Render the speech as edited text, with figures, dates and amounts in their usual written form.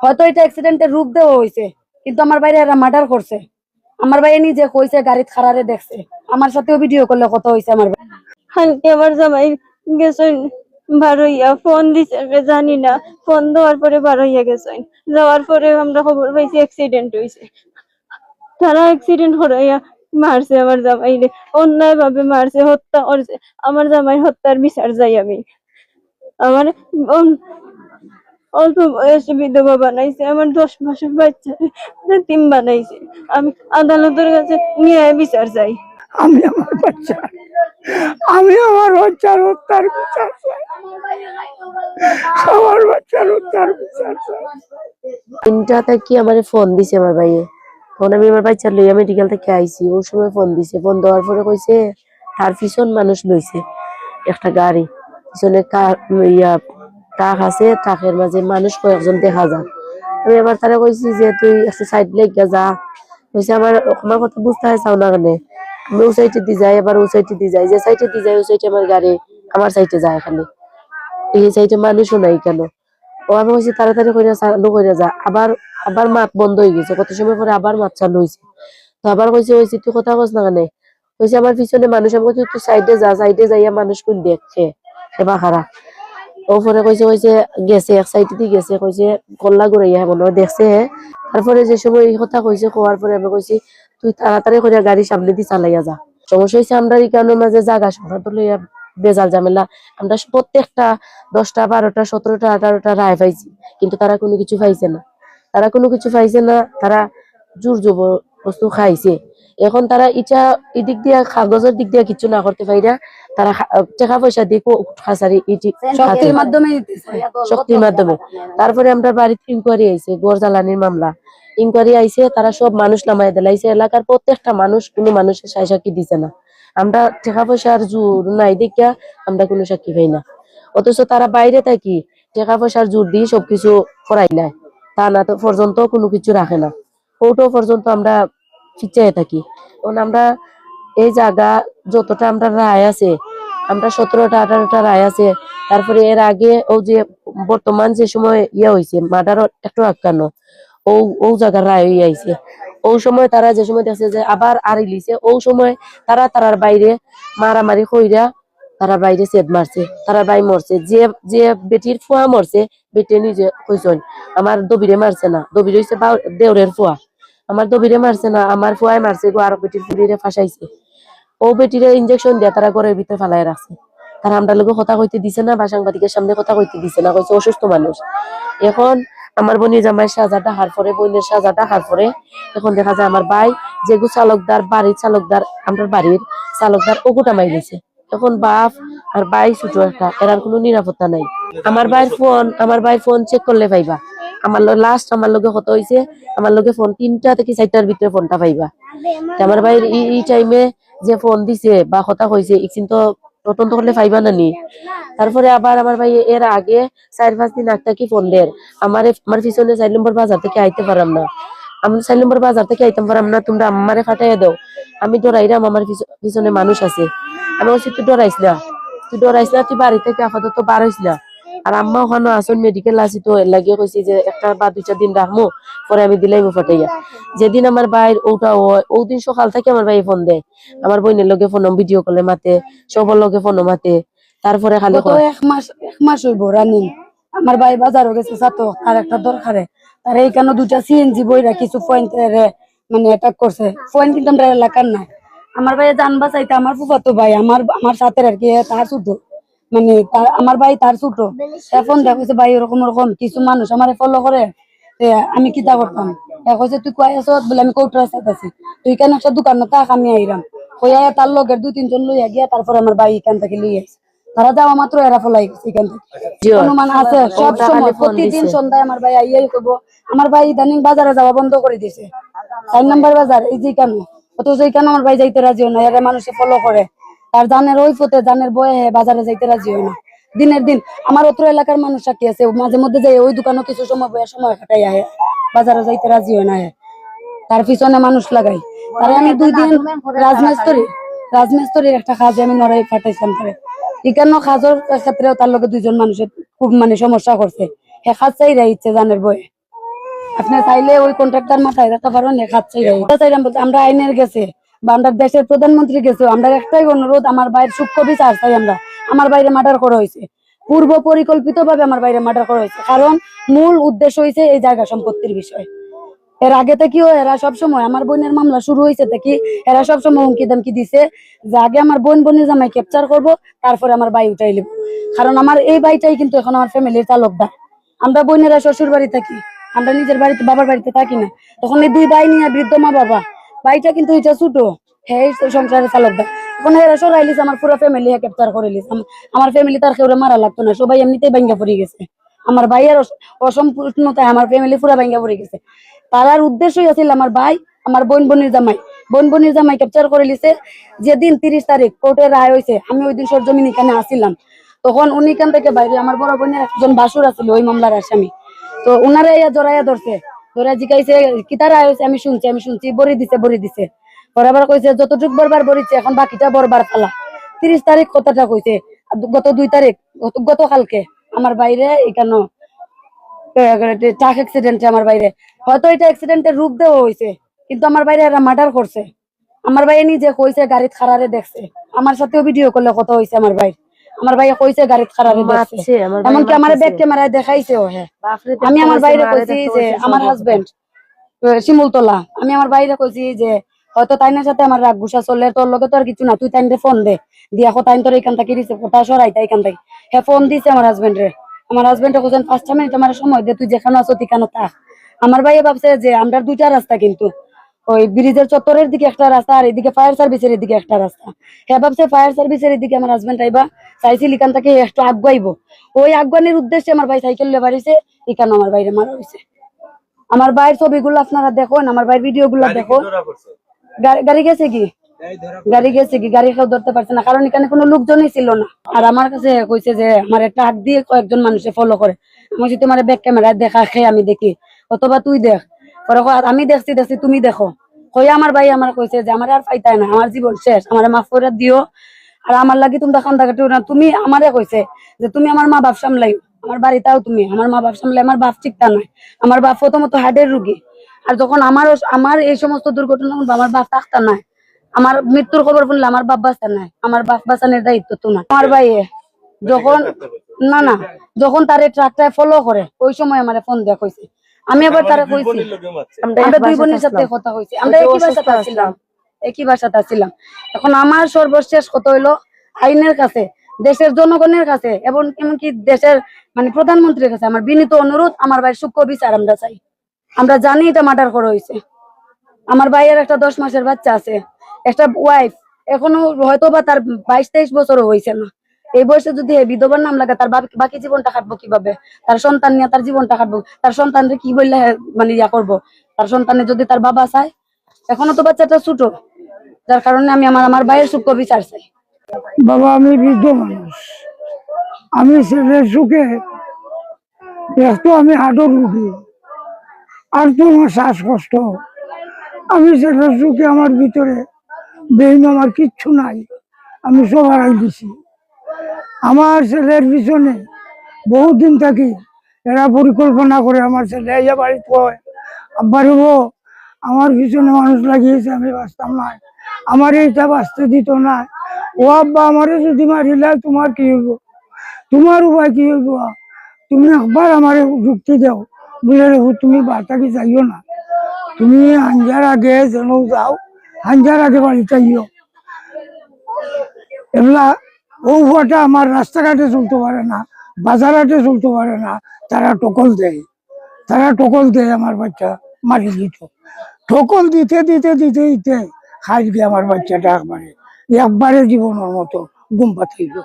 হয়তো এটা অ্যাক্সিডেন্টের রূপ দেওয়া হয়েছে, কিন্তু আমার বাইরে এরা মার্ডার করছে। আমার ভাই নিজে কইছে গাড়িতে খারারে দেখছে, আমার সাথেও ভিডিও করলে কত হয়েছে। আমার ভাই আমার জামাই গেছেন বার হইয়া, ফোন দিছে জানি না, ফোন দেওয়ার পরে বার হইয়া গেছেন। যাওয়ার পরে আমরা খবর পাইছি অ্যাক্সিডেন্ট হয়েছে। তারা অ্যাক্সিডেন্ট করাইয়া মারছে আমার জামাইরে, অন্যায় ভাবে মারছে, হত্যা করছে। আমার জামাই হত্যার বিচার চাই আমি। আমার অল্প বয়সে বিধবা বানাইছে, আমার 10 মাসের বাচ্চা তিন বানাইছে। আমি আদালতের কাছে নিয়ে বিচার চাই। আমি আমার বাচ্চার হত্যার বিচার চাই। আমার বাচ্চার হত্যার বিচার চাই। 3টা থেকে আমার ফোন দিছে আমার ভাইয়ে। তখন আমি আমার বাচ্চা লইয়া মেডিকেল থেকে আইছি, ওই সময় ফোন দিছে। ফোন দেওয়ার পরে কইছে তার পিছন মানুষ লইছে একটা গাড়ি, পিছনে ট্রাক আছে, ট্রাকের মাঝে মানুষ কয়েকজন দেখা যায়। আমি আবার তারা কইছি যে তুই একটা সাইড লেগে যা। কইছে আমার কথা বুঝতে চাও না কেন? আমি ও সাইডে দিয়ে যাই, আবার ও সাইডে দিয়ে যাই, যে সাইডে দিয়ে যাই ওই সাইডে আমার গাড়ি আমার সাইডে যায়, খালি এই সাইডে মানুষও নাই কেন? ও আমি কইছি তাড়াতাড়ি করে চালু করে যা। আবার আবার মাত বন্ধ হয়ে গেছে, কত সময় পরে আবার মাত চালু হয়েছে। তো আবার কইছে ওই তুই কথা কস না কেন? কইছে আমার পিছনে মানুষ। আমি কইছি তুই সাইডে যা, সাইডে যাইয়া মানুষ কোন দেখছে এবা খারা। ও পরে কইছে গেছে এক সাইডে দিয়ে গেছে, কইছে কল্লা ঘুরাইয়া মনে হয় দেখছে। তারপরে যে সময় এই কথা কইছে, কোয়ার পরে আমি কইছি তুই তাড়াতাড়ি করে গাড়ি সামনে দিয়ে চালাইয়া যা। সমস্যা হয়েছে আমরা এই কারণের মাঝে জায়গা সংক্রান্ত লইয়া বেজাল ঝামেলা। আমরা প্রত্যেকটা 10টা 12টা 17টা 18টা রায় পাইছি, কিন্তু তারা কোনো কিছু পাইছে না। তারা জোর জবরদস্তি খাইছে। এখন তারা এদিক দিয়া কাগজের দিক দিয়া কিছু না করতে পাইরা তারা টাকা পয়সা দিয়ে শক্তির মাধ্যমে। তারপরে আমরা বাড়িতে ইনকোয়ারি আইছে, গড় জ্বালানির মামলা ইনকোয়ারি আইছে। তারা সব মানুষ নামাই দিলাইছে, এলাকার প্রত্যেকটা মানুষ, কোনো মানুষের সাক্ষী দিছে না। আমরা টাকা পয়সার জোর নাই দেখিয়া আমরা কোনো সাক্ষী পাই না। অথচ তারা বাইরে থাকি টাকা পয়সার জোর দিয়ে সবকিছু করাইলায়, তা না তো পর্যন্ত কোনো কিছু রাখে না। ওটো পর্যন্ত আমরা চিচাই থাকি। আমরা এই জায়গা যতটা আমরা রায় আছে, আমরা 17টা 18টা রায় আছে। তারপরে এর আগে ও যে বর্তমান যে সময় হয়েছে মার্ডার একটু আটকানো, ও জায়গার রায় হয়ে আইছে। ওই সময় তারা যে সময় দেখছে যে আবার আর লিছে, ওই সময় তারার বাইরে মারামারি কইরা তারা বাইরে সেট মারছে, তারা ভাই মরছে। যে বেটির ফুয়া মরছে, বেটি নিজে কইছেন আমার দবিরে মারছে না, দবির হইছে দেওরের ফুয়া, আমার দবিরে মারছে না, আমার ফুয়ায় মারছে গো। আর বেটির ফুলিরে ফাঁসাইছে। ও বেটিরে ইনজেকশন দিয়া তারা ঘরের ভিতরে ফালাই রাখছে। তারা আমরা লোক কথা কইতে দিছে না, বা সাংবাদিকের সামনে কথা কইতে দিছে না, কইছে অসুস্থ মানুষ। এখন আমার বোনের জামাই সাজাটা হার পরে, বোনের সাজাটা হার পরে এখন দেখা যায় আমার ভাই যেগু চালকদার, বাড়ির চালকদার, আমরা বাড়ির চালকদার ওগুটা মাই দিছে। এখন বাপ আর ভাই ছোট একটা, এরার কোনো নিরাপত্তা নাই। আমার ভাইয়ের ফোন চেক করলে পাইবা। আমার লাস্ট আমার লগে কত হয়েছে, আমার লগে ফোন 3টা থেকে 4টার ভিতরে ফোনটা পাইবা। আমার ভাইয়ের এই টাইমে যে ফোন দিছে বা কথা কইছে কিন্তু তদন্ত করলে পাইবা না নি। তারপরে আবার আমার ভাই এর আগে 4-5 দিন আগে কি ফোন দেয় আমার পিছনে 4 নম্বর বাজার থেকে আইতে পারাম না, আমি 4 নম্বর বাজার থেকে আইতে পারাম না, তোমরা আমারে ফাটাইয়া দাও। আমি ডরাইরাম, আমার পিছনে মানুষ আছে। আমি বলছি তুই ডরাইস না, তুই বাড়ি থেকে আপাতত বার হইস না। আর আম্মা ওখানে আসুন মেডিকেল আসি, তো এর লাগিয়ে কইছি যে 1 বা 2টা দিন রাখবো, পরে আমি দিলাইবো ফাটাইয়া। যেদিন আমার ভাইয়ের ওটা হয়, ওই দিন সকাল থেকে আমার ভাই ফোন দেয়, আমার বোনের লগে ফোন ভিডিও কলে মাতে, সবার লগে ফোন মাতে। তারপরে খালি এক মাস হইব রানিং। আমার ভাই বাজারও গেছে সাতো, আর একটা দরকারে তার এইখানে 2টা সিএনজি বইরা কিছু পয়েন্ট মানে অ্যাটাক করছে। পয়েন্ট কিন্তু আমরা এলাকার না। আমার ভাই জান বাঁচাইতে আমার ফুফাতো ভাই, আমার সাথে আর কি, তার ছোট, মানে আমার ভাই তার ছোট। এখন দেখছে ভাই ওরকম কিছু মানুষ আমার ফলো করে, আমি কিতা করতাম। কইছে তুই কয় আছ বলে, আমি কৌটার সাথে আছি, তুই কেন একটা দোকান তাক আমি আইরাম কইয়া তার লগের 2-3 জন লইয়া গিয়া তারপরে আমার ভাই এখান থেকে লিয়ে আসছে। তারা যাওয়া মাত্র এরা ফলাই গেছে এখান থেকে। অনুমান আছে সব সময় প্রতিদিন সন্ধ্যায় আমার ভাই আইয়াই করবো। আমার ভাই ইদানিং বাজারে যাওয়া বন্ধ করে দিছে, 4 নম্বর বাজার এই যে কেন, অথচ এখানে আমার ভাই যাইতে রাজি হয় না। এরা মানুষে ফলো করে, তার জানের ওই পথে জানের বয়ে বাজারে যাইতে রাজি হয় না। দিনের দিন আমার অত্র এলাকার মানুষ সাক্ষী আছে, মাঝে মধ্যে যাই ওই দোকানও কিছু সময় বয়ে সময় কাটাই আহে, বাজারে যাইতে রাজি হয় না। তার পিছনে মানুষ লাগাই। তারে আমি 2 দিন রাজমিস্ত্রির একটা কাজে আমি নড়াই পাঠাইছিলাম। তারে এখানে কাজের ক্ষেত্রেও তার লগে 2 জন মানুষের খুব মানে সমস্যা করছে। হে খাত চাইরা ইচ্ছে জানের বয়ে আপনি চাইলে ওই কন্ট্রাক্টর মাথায় রাখতে পারেন হে খাত চাইরা চাইরাম বলতে আমরা আইনের গেছে বা আমরা দেশের প্রধানমন্ত্রী গেছে আমরা একটাই অনুরোধ আমার বাইরের সূক্ষ্ম বিচার চাই আমরা আমার বাইরে মার্ডার করা হয়েছে পূর্ব পরিকল্পিত ভাবে আমার বাইরে মার্ডার করা হয়েছে কারণ মূল উদ্দেশ্য হয়েছে এই জায়গা সম্পত্তির বিষয় এর আগে থেকেও এরা সবসময় আমার বোনের মামলা শুরু হয়েছে থেকে এরা সবসময় হুমকি দামকি দিছে যে আগে আমার বোনের জামাই ক্যাপচার করব তারপরে আমার ভাই উঠাই লিব কারণ আমার এই ভাইটাই কিন্তু এখন আমার ফ্যামিলির চালকদার আমরা বোনেরা শ্বশুর বাড়ি থাকি আমরা নিজের বাড়িতে বাবার বাড়িতে থাকি না তখন এই দুই ভাই নিয়ে বৃদ্ধ মা বাবা ভাইটা কিন্তু এটা ছোট হ্যাঁ সংসারের চালকদার এখন এরা সরাইলিস আমার পুরো ফ্যামিলি ক্যাপচার করে লিস আমার ফ্যামিলি তার কেউ মারা লাগতো না সবাই এমনিতেই ভাঙ্গা পড়ে গেছে আমার ভাইয়ের অসম্পূর্ণতায় আমার ফ্যামিলি পুরো ভাঙ্গা পড়ে গেছে তার উদ্দেশ্যই আছিল আমার ভাই আমার বোনের জামাই ক্যাপচার করে লিছে যেদিন 30 তারিখ কোর্টের রায় হয়েছে আমি ওই দিন সরজমিন এখানে আসিলাম তখন উনি এখান থেকে বাইরে আমার বড় বোনের একজন বাসুর আছিল ওই মামলার আসামি তো উনারা জড়াইয়া ধরছে ধরে জিজ্ঞাসা কিতা রায় হয়েছে আমি শুনছি বড়ি দিছে বরাবর কইছে যতটুক বরবার বরিছে এখন বাকিটা বরবার ফালা 30 তারিখ কথাটা কইছে গত 2 তারিখ গতকালকে আমার বাইরে এখানে ট্রাক অ্যাক্সিডেন্টে আমার বাইরে হয়তো এটা অ্যাক্সিডেন্টের রূপ দেওয়া হয়েছে কিন্তু আমার বাইরে এরা মার্ডার করছে আমার ভাই নিজে কইছে গাড়িত খারারে দেখছে আমার সাথেও ভিডিও করলে কথা হয়েছে আমার ভাই কইছে গাড়িত খারারে দেখছে এমনকি আমার ব্যাক ক্যামেরায় দেখাইছে ও হ্যাঁ আমি আমার বাইরে কইছি যে আমার হাজবেন্ড শিমুলতলা আমি আমার বাইরে কইছি যে হয়তো তাইনের সাথে আমার রাগ গুসা চলে তোর লগে তো আর কিছু না তুই তাইনরে ফোন দে দিয়া তাইন তোর এখান থেকে রিসিভ কথা সরাইতা এখান থেকে হ্যাঁ ফোন দিছে আমার হাজবেন্ডে কোথায় 5 মিনিট আমার সময় দে তুই যেখানে আছো ঠিকানো থাক আমার ভাইয়ে ভাবছে যে আমরা দুইটা রাস্তা কিন্তু ওই ব্রিজের চত্বরের দিকে একটা রাস্তা আর এদিকে ফায়ার সার্ভিসের এদিকে একটা রাস্তা হ্যাঁ ভাবছে ফায়ার সার্ভিসের এদিকে আমার হাজবেন্ড আইবা চাইছিল এখান থেকে একটু আগুয়াইবো ওই আগুয়ানির উদ্দেশ্যে আমার ভাই সাইকেল লে বাড়িছে এখানে আমার বাইরে মারা হয়েছে আমার ভাইয়ের ছবিগুলো আপনারা দেখুন আমার ভাইয়ের ভিডিও গুলো দেখুন গাড়ি গেছে কি গাড়ি কেউ ধরতে পারছে না কারণ এখানে কোনো লোকজনই ছিল না আর আমার কাছে কইছে যে আমার একটা হাত দিয়ে কয়েকজন মানুষে ফলো করে আমি যদি তোমার ব্যাক ক্যামেরায় দেখা খেয়ে আমি দেখি অথবা তুই দেখ আমি দেখছি তুমি দেখো কই আমার ভাই আমার কইছে যে আমার আর পাইতাই না আমার জীবন শেষ আমার মাফ করে দিও আর আমার লাগি তোমরা খান্দা কাটিও না তুমি আমারে কইছে যে তুমি আমার মা বাপ সামলাই আমার বাড়িটাও তুমি আমার মা বাপ সামলাই আমার বাপ ঠিকটা নয় আমার বাপ প্রথমত হার্টের রুগী আর যখন আমার এই সমস্ত দুর্ঘটনা আমার বাপ থাকতা নাই আমার মৃত্যুর খবর শুনলে আমার বাপ বাঁচতে নাই আমার বাপ বাঁচানোর দায়িত্ব তোমার আমার ভাইয়ে যখন তার ট্রাকটায় ফলো করে ওই সময় আমার ফোন দেয়া কইছে আমি আবার তারা কইছি আমরা দুই বোনের সাথে কথা হইছে আমরা একই বাসাতে ছিলাম এখন আমার সর্বশেষ কথা হইলো আইনের কাছে দেশের জনগণের কাছে এবং এমনকি দেশের মানে প্রধানমন্ত্রীর কাছে আমার বিনীত অনুরোধ আমার ভাইয়ের সূক্ষ্ম বিচার আমরা চাই আমরা জানি এটা মার্ডার করা হয়েছে আমার ভাইয়ের একটা 10 মাসের বাচ্চা আছে একটা ওয়াইফ এখনো হয়তো বা তার 22-23 বছরও হয়েছে না এই বয়সে যদি বিধবার নাম লাগে তার বাকি জীবনটা কাটবো কিভাবে তার সন্তান নিয়ে তার জীবনটা কাটবো তার সন্তানরে কি বললে মানে করবো তার সন্তানের যদি তার বাবা চায় এখনো তো বাচ্চাটা ছোট যার কারণে আমি আমার ভাইয়ের সূক্ষ্ম বিচার চাই বাবা আমি বৃদ্ধ মানুষ আমি ছেলের সুখে একটু আমি হার্টের রুগী আর তো আমার শ্বাসকষ্ট আমি ছেলের সুখে আমার ভিতরে বেইন আমার কিচ্ছু নাই আমি সব হারাই দিছি আমার ছেলের পিছনে বহুদিন থাকি এরা পরিকল্পনা করে আমার ছেলে ইয়া বাড়িতে হয় আব্বার আমার পিছনে মানুষ লাগিয়েছে আমি বাঁচতাম না আমার এইটা বাঁচতে দিত না ও আব্বা আমারে যদি মারিলে তোমার কি হইব তোমার উপায় কি হইব তুমি একবার আমারে যুক্তি দাও বলে রেখো তুমি বার্তাকে যাইও না তুমি হাঞ্জার আগে যেন যাও হাঞ্জার আগে বাড়ি চাইও এগুলা ও উপাটা আমার রাস্তাঘাটে চলতে পারে না বাজারহাটে চলতে পারে না তারা টকল দেয় আমার বাচ্চা মারি দিত টকল দিতে দিতে দিতে দিতে খাই গিয়ে আমার বাচ্চাটা একবারে জীবনের মতো ঘুম পাতাইল